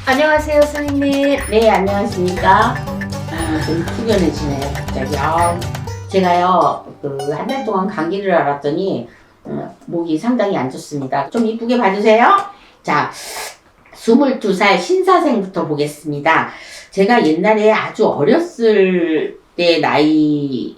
안녕하세요, 선생님. 네, 안녕하십니까. 좀 숙연해지네요, 갑자기. 제가요, 한 달 동안 감기를 앓았더니, 목이 상당히 안 좋습니다. 좀 이쁘게 봐주세요. 자, 22살 신사생부터 보겠습니다. 제가 옛날에 아주 어렸을 때 나이를,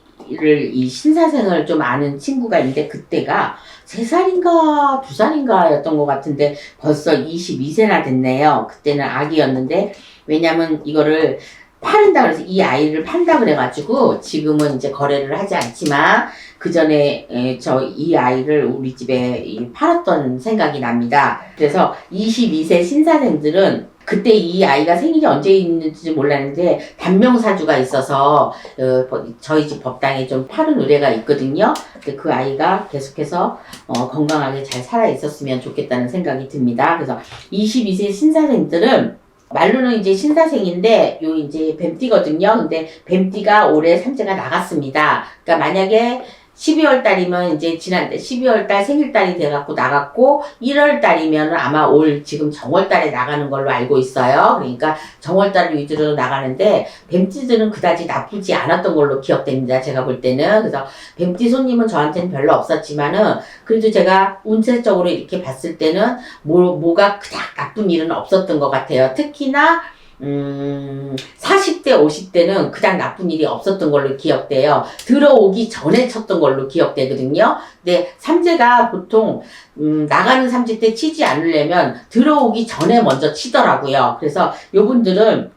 이 신사생을 좀 아는 친구가 있는데, 그때가 3살인가 2살인가 였던 것 같은데 벌써 22세나 됐네요. 그때는 아기였는데, 왜냐면 이거를 파는다 그래서 이 아이를 판다 그래가지고 지금은 이제 거래를 하지 않지만 그 전에 저 이 아이를 우리 집에 팔았던 생각이 납니다. 그래서 22세 신사생들은 그때 이 아이가 생일이 언제 있는지 몰랐는데 단명사주가 있어서 저희 집 법당에 좀 파는 의뢰가 있거든요. 근데 그 아이가 계속해서 건강하게 잘 살아 있었으면 좋겠다는 생각이 듭니다. 그래서 22세 신사생들은 말로는 이제 신사생인데 요 이제 뱀띠거든요. 근데 뱀띠가 올해 삼재가 나갔습니다. 그러니까 만약에 12월 달이면 이제 지난 12월 달 생일달이 돼갖고 나갔고 1월 달이면 아마 올 지금 정월 달에 나가는 걸로 알고 있어요. 그러니까 정월 달 위주로 나가는데 뱀띠들은 그다지 나쁘지 않았던 걸로 기억됩니다. 제가 볼 때는. 그래서 뱀띠 손님은 저한테는 별로 없었지만은 그래도 제가 운세적으로 이렇게 봤을 때는 뭐가 그닥 나쁜 일은 없었던 것 같아요. 특히나 40대, 50대는 그닥 나쁜 일이 없었던 걸로 기억돼요. 들어오기 전에 쳤던 걸로 기억되거든요. 근데 삼재가 보통, 나가는 삼재 때 치지 않으려면 들어오기 전에 먼저 치더라고요. 그래서 요분들은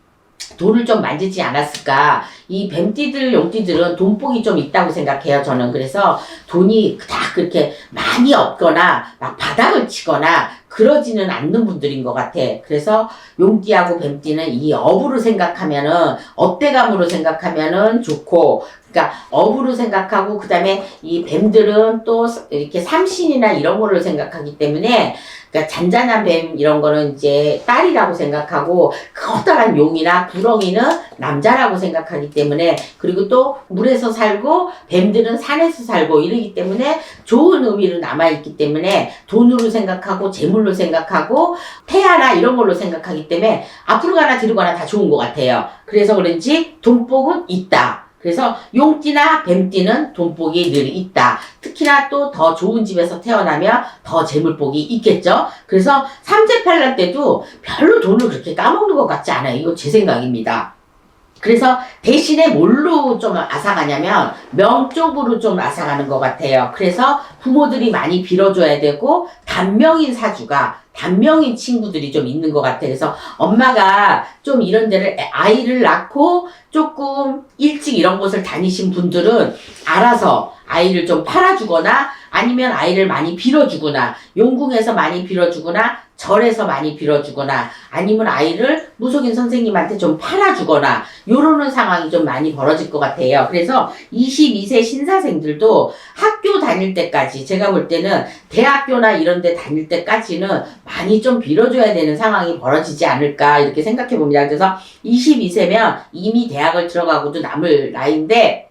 돈을 좀 만지지 않았을까. 이 뱀띠들, 용띠들은 돈복이 좀 있다고 생각해요, 저는. 그래서 돈이 그닥 그렇게 많이 없거나, 막 바닥을 치거나, 그러지는 않는 분들인 것 같아. 그래서 용띠하고 뱀띠는 이 업으로 생각하면은, 업대감으로 생각하면은 좋고, 그러니까 업으로 생각하고, 그 다음에 이 뱀들은 또 이렇게 삼신이나 이런 걸로 생각하기 때문에, 그러니까 잔잔한 뱀 이런 거는 이제 딸이라고 생각하고 커다란 용이나 구렁이는 남자라고 생각하기 때문에, 그리고 또 물에서 살고 뱀들은 산에서 살고 이러기 때문에 좋은 의미로 남아있기 때문에 돈으로 생각하고 재물로 생각하고 태아나 이런 걸로 생각하기 때문에 앞으로 가나 뒤로 가나 다 좋은 것 같아요. 그래서 그런지 돈복은 있다. 그래서 용띠나 뱀띠는 돈복이 늘 있다. 특히나 또 더 좋은 집에서 태어나면 더 재물복이 있겠죠. 그래서 삼재팔란 때도 별로 돈을 그렇게 까먹는 것 같지 않아요. 이거 제 생각입니다. 그래서 대신에 뭘로 좀 앗아가냐면 명 쪽으로 좀 앗아가는 것 같아요. 그래서 부모들이 많이 빌어줘야 되고 단명인 사주가 단명인 친구들이 좀 있는 것 같아요. 그래서 엄마가 좀 이런 데를 아이를 낳고 조금 일찍 이런 곳을 다니신 분들은 알아서 아이를 좀 팔아주거나 아니면 아이를 많이 빌어주거나 용궁에서 많이 빌어주거나 절에서 많이 빌어주거나 아니면 아이를 무속인 선생님한테 좀 팔아주거나 요러는 상황이 좀 많이 벌어질 것 같아요. 그래서 22세 신사생들도 학교 다닐 때까지 제가 볼 때는 대학교나 이런 데 다닐 때까지는 많이 좀 빌어줘야 되는 상황이 벌어지지 않을까 이렇게 생각해 봅니다. 그래서 22세면 이미 대학을 들어가고도 남을 나이인데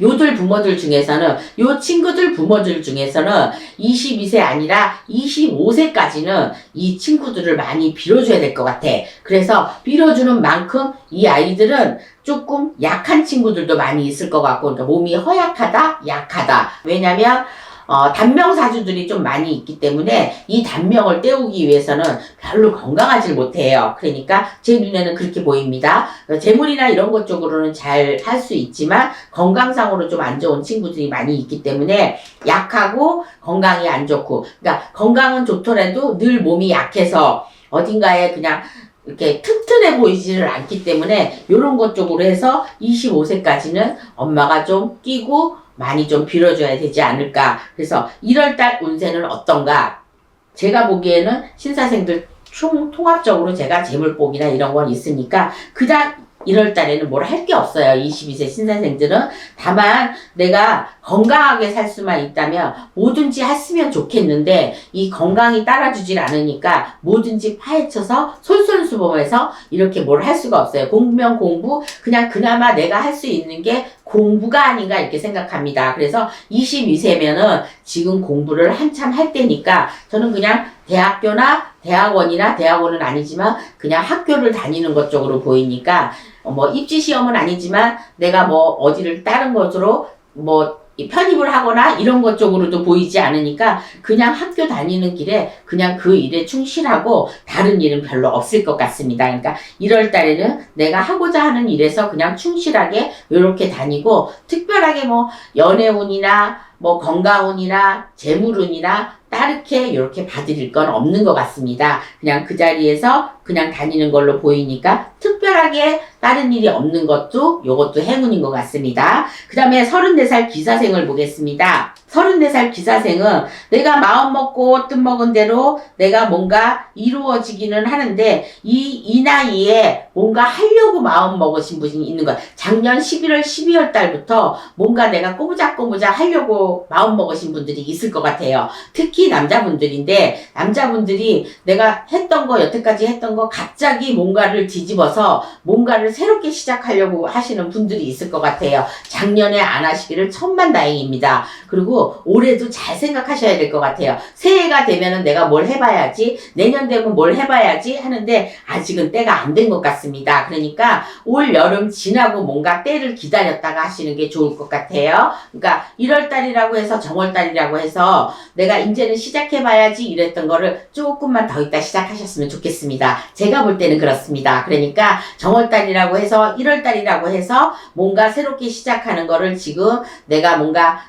요들 부모들 중에서는 요 친구들 부모들 중에서는 22세 아니라 25세까지는 이 친구들을 많이 빌어줘야 될 것 같아. 그래서 빌어주는 만큼 이 아이들은 조금 약한 친구들도 많이 있을 것 같고, 그러니까 몸이 허약하다, 약하다. 왜냐면 단명사주들이 좀 많이 있기 때문에 이 단명을 때우기 위해서는 별로 건강하지 못해요. 그러니까 제 눈에는 그렇게 보입니다. 재물이나 이런 것 쪽으로는 잘 할 수 있지만 건강상으로 좀 안 좋은 친구들이 많이 있기 때문에 약하고 건강이 안 좋고, 그러니까 건강은 좋더라도 늘 몸이 약해서 어딘가에 그냥 이렇게 튼튼해 보이지를 않기 때문에 이런 것 쪽으로 해서 25세까지는 엄마가 좀 끼고 많이 좀 빌어줘야 되지 않을까. 그래서 1월달 운세는 어떤가? 제가 보기에는 신사생들 통합적으로 제가 재물복이나 이런 건 있으니까 그닥 1월 달에는 뭘 할 게 없어요. 22세 신사생들은. 다만 내가 건강하게 살 수만 있다면 뭐든지 했으면 좋겠는데 이 건강이 따라주질 않으니까 뭐든지 파헤쳐서 솔선수범해서 이렇게 뭘 할 수가 없어요. 공부면 공부, 그냥 그나마 내가 할 수 있는 게 공부가 아닌가 이렇게 생각합니다. 그래서 22세면은 지금 공부를 한참 할 때니까 저는 그냥 대학교나 대학원은 아니지만 그냥 학교를 다니는 것 쪽으로 보이니까 뭐 입시 시험은 아니지만 내가 뭐 어디를 다른 것으로 뭐 편입을 하거나 이런 것 쪽으로도 보이지 않으니까 그냥 학교 다니는 길에 그냥 그 일에 충실하고 다른 일은 별로 없을 것 같습니다. 그러니까 1월 달에는 내가 하고자 하는 일에서 그냥 충실하게 이렇게 다니고 특별하게 뭐 연애운이나 뭐 건강운이나 재물운이나 따르게 이렇게 봐드릴 건 없는 것 같습니다. 그냥 그 자리에서 그냥 다니는 걸로 보이니까 특별하게 다른 일이 없는 것도 요것도 행운인 것 같습니다. 그 다음에 34살 기사생을 보겠습니다. 34살 기사생은 내가 마음 먹고 뜻 먹은 대로 내가 뭔가 이루어지기는 하는데 이 나이에 뭔가 하려고 마음 먹으신 분이 있는 거야. 작년 11월, 12월 달부터 뭔가 내가 꼬부작꼬부작 하려고 마음 먹으신 분들이 있을 것 같아요. 특히 남자분들인데 남자분들이 내가 했던 거 여태까지 했던 거 갑자기 뭔가를 뒤집어서 뭔가를 새롭게 시작하려고 하시는 분들이 있을 것 같아요. 작년에 안 하시기를 천만다행입니다. 그리고 올해도 잘 생각하셔야 될 것 같아요. 새해가 되면은 내가 뭘 해봐야지, 내년 되면 뭘 해봐야지 하는데 아직은 때가 안 된 것 같습니다. 그러니까 올 여름 지나고 뭔가 때를 기다렸다가 하시는 게 좋을 것 같아요. 그러니까 1월달이라고 해서 정월달이라고 해서 내가 이제는 시작해봐야지 이랬던 거를 조금만 더 있다 시작하셨으면 좋겠습니다. 제가 볼 때는 그렇습니다. 그러니까 정월달이라고 해서 1월달이라고 해서 뭔가 새롭게 시작하는 거를 지금 내가 뭔가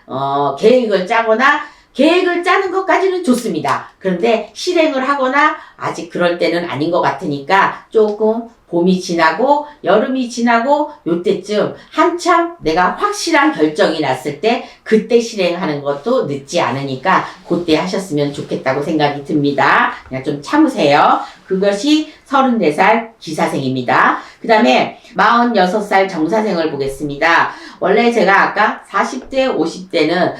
계획을 짜거나 계획을 짜는 것까지는 좋습니다. 그런데 실행을 하거나 아직 그럴 때는 아닌 것 같으니까 조금 봄이 지나고 여름이 지나고 요때쯤 한참 내가 확실한 결정이 났을 때 그때 실행하는 것도 늦지 않으니까 그때 하셨으면 좋겠다고 생각이 듭니다. 그냥 좀 참으세요. 그것이 34살 기사생입니다. 그 다음에 46살 정사생을 보겠습니다. 원래 제가 아까 40대, 50대는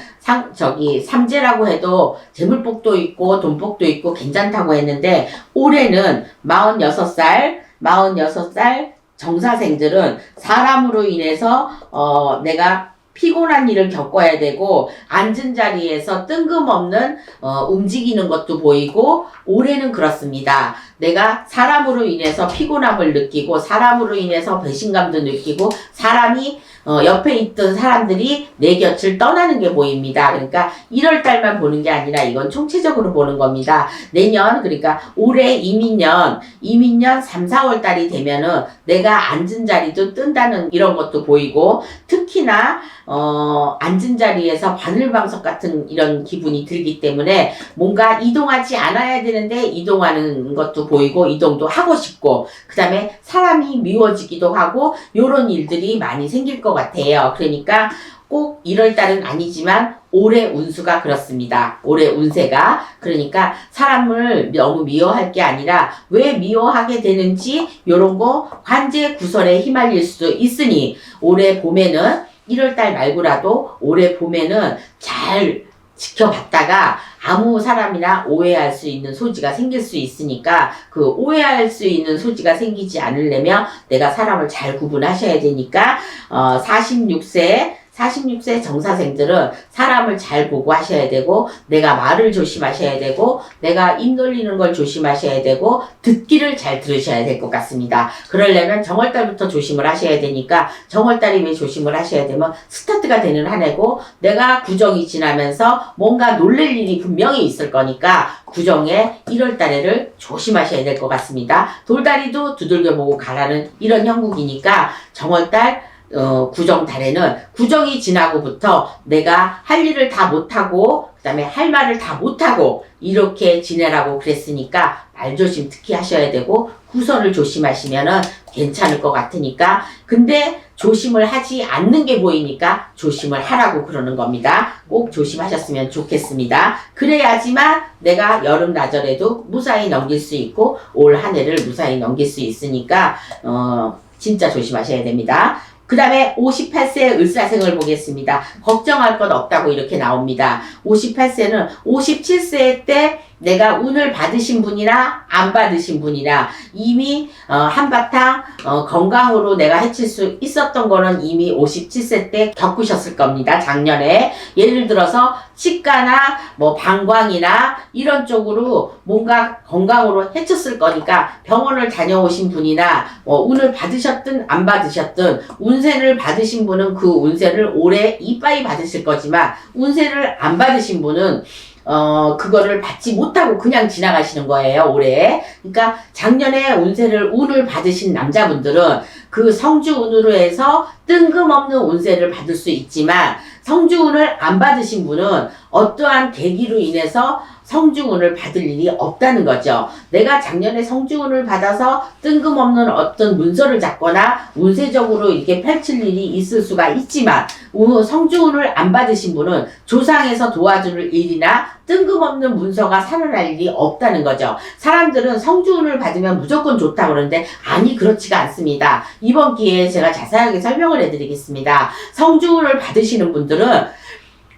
삼재라고 해도 재물복도 있고 돈복도 있고 괜찮다고 했는데 올해는 46살 정사생들은 사람으로 인해서 내가 피곤한 일을 겪어야 되고 앉은 자리에서 뜬금없는 움직이는 것도 보이고 올해는 그렇습니다. 내가 사람으로 인해서 피곤함을 느끼고 사람으로 인해서 배신감도 느끼고 사람이 옆에 있던 사람들이 내 곁을 떠나는 게 보입니다. 그러니까 1월 달만 보는 게 아니라 이건 총체적으로 보는 겁니다. 내년 그러니까 올해 이민년 3, 4월 달이 되면은 내가 앉은 자리도 뜬다는 이런 것도 보이고 특히나 앉은 자리에서 바늘방석 같은 이런 기분이 들기 때문에 뭔가 이동하지 않아야 되는데 이동하는 것도 보이고 이동도 하고 싶고 그 다음에 사람이 미워지기도 하고 요런 일들이 많이 생길 것 같아요. 그러니까 꼭 1월달은 아니지만 올해 운수가 그렇습니다. 올해 운세가. 그러니까 사람을 너무 미워할 게 아니라 왜 미워하게 되는지 요런 거 관제 구설에 휘말릴 수도 있으니 올해 봄에는 1월달 말고라도 올해 봄에는 잘 지켜봤다가 아무 사람이나 오해할 수 있는 소지가 생길 수 있으니까 그 오해할 수 있는 소지가 생기지 않으려면 내가 사람을 잘 구분하셔야 되니까 46세 정사생들은 사람을 잘 보고 하셔야 되고 내가 말을 조심하셔야 되고 내가 입 놀리는 걸 조심하셔야 되고 듣기를 잘 들으셔야 될 것 같습니다. 그러려면 정월달부터 조심을 하셔야 되니까 정월달이 왜 조심을 하셔야 되면 스타트가 되는 한 해고 내가 구정이 지나면서 뭔가 놀랄 일이 분명히 있을 거니까 구정에 1월달에를 조심하셔야 될 것 같습니다. 돌다리도 두들겨보고 가라는 이런 형국이니까 정월달 구정달에는 구정이 지나고부터 내가 할 일을 다 못하고 그 다음에 할 말을 다 못하고 이렇게 지내라고 그랬으니까 말조심 특히 하셔야 되고 구설을 조심하시면은 괜찮을 것 같으니까 근데 조심을 하지 않는 게 보이니까 조심을 하라고 그러는 겁니다. 꼭 조심하셨으면 좋겠습니다. 그래야지만 내가 여름 나절에도 무사히 넘길 수 있고 올 한 해를 무사히 넘길 수 있으니까 진짜 조심하셔야 됩니다. 그 다음에 58세 을사생을 보겠습니다. 걱정할 것 없다고 이렇게 나옵니다. 58세는 57세 때 내가 운을 받으신 분이나 안 받으신 분이나 이미 한바탕 건강으로 내가 해칠 수 있었던 거는 이미 57세 때 겪으셨을 겁니다. 작년에. 예를 들어서 치과나 뭐 방광이나 이런 쪽으로 뭔가 건강으로 해쳤을 거니까 병원을 다녀오신 분이나 운을 받으셨든 안 받으셨든 운세를 받으신 분은 그 운세를 올해 이빠이 받으실 거지만 운세를 안 받으신 분은 그거를 받지 못하고 그냥 지나가시는 거예요, 올해. 그러니까 작년에 운을 받으신 남자분들은 그 성주운으로 해서 뜬금없는 운세를 받을 수 있지만 성주운을 안 받으신 분은 어떠한 계기로 인해서 성주운을 받을 일이 없다는 거죠. 내가 작년에 성주운을 받아서 뜬금없는 어떤 문서를 잡거나 운세적으로 이렇게 펼칠 일이 있을 수가 있지만 성주운을 안 받으신 분은 조상에서 도와줄 일이나 뜬금없는 문서가 살아날 일이 없다는 거죠. 사람들은 성주운을 받으면 무조건 좋다고 그러는데 아니 그렇지가 않습니다. 이번 기회에 제가 자세하게 설명을 해드리겠습니다. 성주운을 받으시는 분들은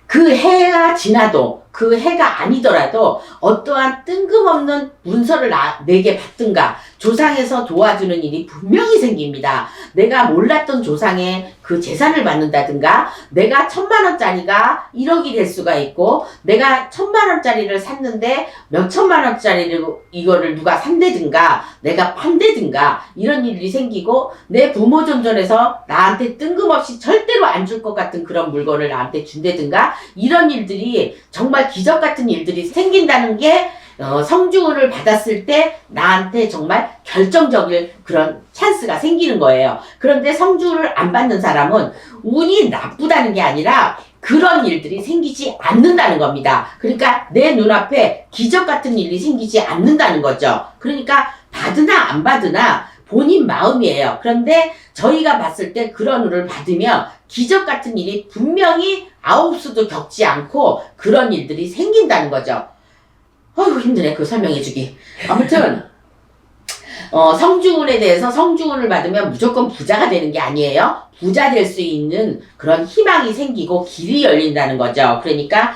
그 해가 지나도 그 해가 아니더라도 어떠한 뜬금없는 문서를 내게 받든가 조상에서 도와주는 일이 분명히 생깁니다. 내가 몰랐던 조상의 그 재산을 받는다든가 내가 1000만원짜리가 1억이 될 수가 있고 내가 1000만원짜리를 샀는데 몇천만원짜리를 이거를 누가 산다든가 내가 판다든가 이런 일이 생기고 내 부모 존전에서 나한테 뜬금없이 절대로 안 줄 것 같은 그런 물건을 나한테 준다든가 이런 일들이 정말 기적 같은 일들이 생긴다는 게 성주운을 받았을 때 나한테 정말 결정적인 그런 찬스가 생기는 거예요. 그런데 성주운을 안 받는 사람은 운이 나쁘다는 게 아니라 그런 일들이 생기지 않는다는 겁니다. 그러니까 내 눈앞에 기적 같은 일이 생기지 않는다는 거죠. 그러니까 받으나 안 받으나 본인 마음이에요. 그런데 저희가 봤을 때 그런 운을 받으면 기적 같은 일이 분명히 아홉 수도 겪지 않고 그런 일들이 생긴다는 거죠. 어휴 힘드네 그 설명해주기. 아무튼 성주운에 대해서 성주운을 받으면 무조건 부자가 되는 게 아니에요. 부자 될 수 있는 그런 희망이 생기고 길이 열린다는 거죠. 그러니까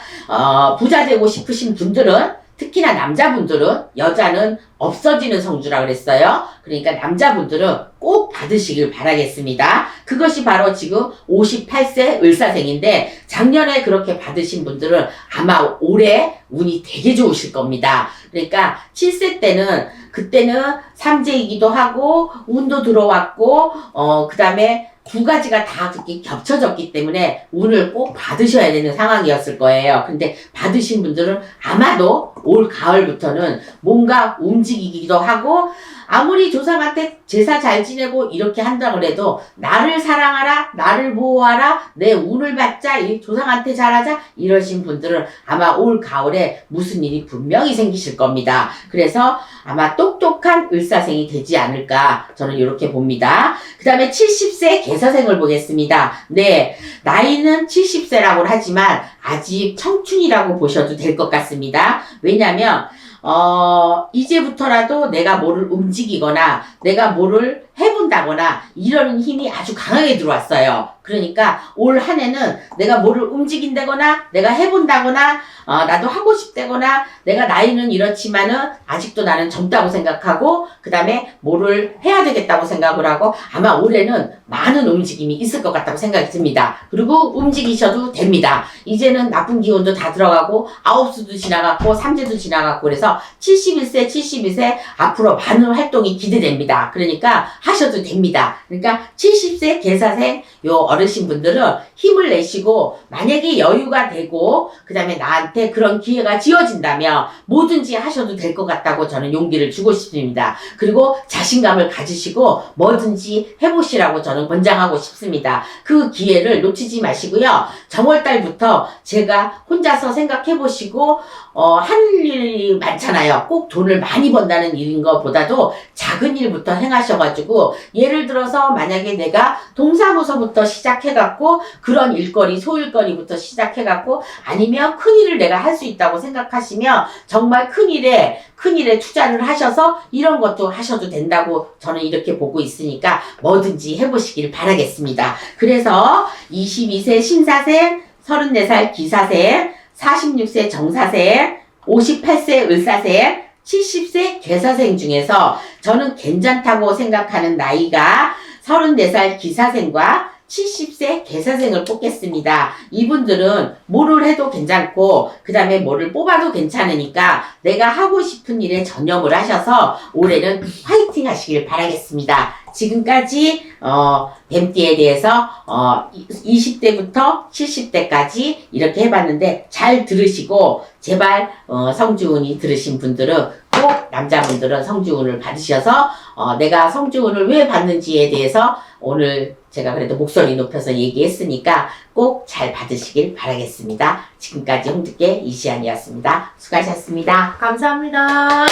부자 되고 싶으신 분들은 특히나 남자분들은 여자는 없어지는 성주라 그랬어요. 그러니까 남자분들은 꼭 받으시길 바라겠습니다. 그것이 바로 지금 58세 을사생인데 작년에 그렇게 받으신 분들은 아마 올해 운이 되게 좋으실 겁니다. 그러니까 7세 때는 그때는 삼재이기도 하고 운도 들어왔고 그 다음에 두 가지가 다 그렇게 겹쳐졌기 때문에 운을 꼭 받으셔야 되는 상황이었을 거예요. 근데 받으신 분들은 아마도 올 가을부터는 뭔가 움직이기도 하고 아무리 조상한테 제사 잘 지내고 이렇게 한다고 해도 나를 사랑하라, 나를 보호하라, 내 운을 받자, 조상한테 잘하자 이러신 분들은 아마 올 가을에 무슨 일이 분명히 생기실 겁니다. 그래서 아마 똑똑한 을사생이 되지 않을까 저는 이렇게 봅니다. 그 다음에 70세 개사생을 보겠습니다. 네, 나이는 70세라고 하지만 아직 청춘이라고 보셔도 될 것 같습니다. 왜냐면 이제부터라도 내가 뭐를 움직이거나 내가 뭐를 해본다거나 이러는 힘이 아주 강하게 들어왔어요. 그러니까 올 한 해는 내가 뭐를 움직인다거나 내가 해본다거나 나도 하고 싶다거나 내가 나이는 이렇지만은 아직도 나는 젊다고 생각하고 그 다음에 뭐를 해야 되겠다고 생각을 하고 아마 올해는 많은 움직임이 있을 것 같다고 생각이 듭니다. 그리고 움직이셔도 됩니다. 이제는 나쁜 기운도 다 들어가고 아홉수도 지나갔고 삼재도 지나갔고 그래서 71세 72세 앞으로 많은 활동이 기대됩니다. 그러니까 하셔도 됩니다. 그러니까 70세 개사생 요 어르신분들은 힘을 내시고 만약에 여유가 되고 그 다음에 나한테 그런 기회가 지어진다면 뭐든지 하셔도 될 것 같다고 저는 용기를 주고 싶습니다. 그리고 자신감을 가지시고 뭐든지 해보시라고 저는 권장하고 싶습니다. 그 기회를 놓치지 마시고요. 정월달부터 제가 혼자서 생각해보시고 할 일이 많잖아요. 꼭 돈을 많이 번다는 일인 것보다도 작은 일부터 행하셔가지고 예를 들어서 만약에 내가 동사무소부터 시작해갖고 그런 일거리 소일거리부터 시작해갖고 아니면 큰일을 내가 할 수 있다고 생각하시면 정말 큰일에 투자를 하셔서 이런 것도 하셔도 된다고 저는 이렇게 보고 있으니까 뭐든지 해보시길 바라겠습니다. 그래서 22세 신사생 34살 기사생 46세 정사생 58세 을사생, 70세 괴사생 중에서 저는 괜찮다고 생각하는 나이가 34살 기사생과 70세 괴사생을 뽑겠습니다. 이분들은 뭐를 해도 괜찮고 그 다음에 뭐를 뽑아도 괜찮으니까 내가 하고 싶은 일에 전념을 하셔서 올해는 화이팅 하시길 바라겠습니다. 지금까지 뱀띠에 대해서 20대부터 70대까지 이렇게 해봤는데 잘 들으시고 제발 성주운이 들으신 분들은 꼭 남자분들은 성주운을 받으셔서 내가 성주운을 왜 받는지에 대해서 오늘 제가 그래도 목소리 높여서 얘기했으니까 꼭 잘 받으시길 바라겠습니다. 지금까지 홍두깨 이시안이었습니다. 수고하셨습니다. 감사합니다.